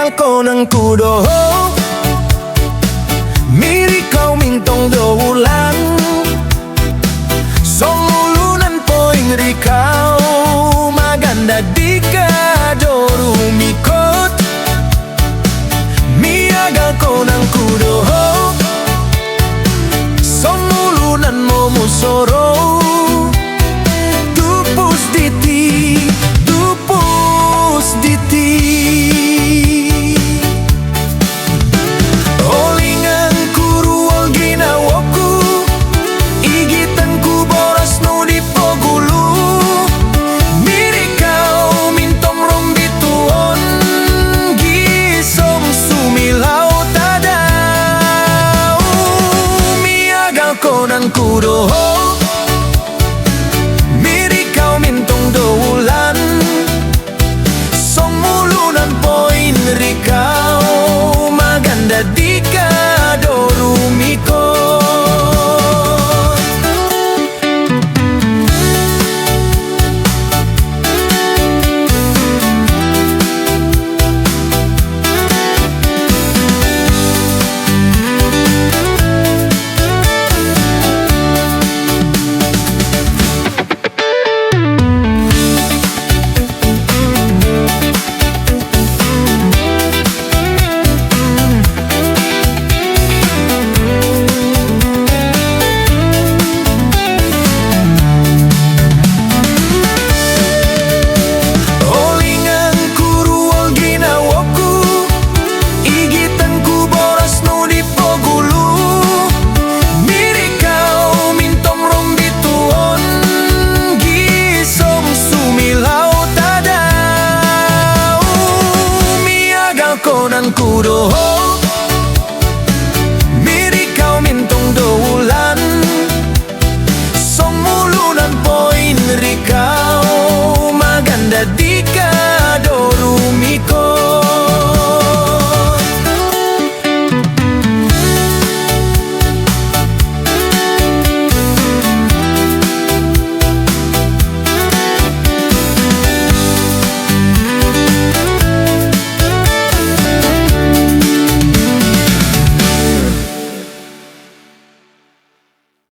miagal konang kudo miri kau mintong do ulan songulunan poing rikau maganda dika doru mikot miagal konang kudo songulunan mo musoro dupus diti olingan kuruol ginawaku igitan ku boras no di pogulu miri kau mintong rombituon gisom sumilaw tadaw miagal konang kudo miri kau mintong doulan somulunan poin rikau maganda dika dorumiko konang kudo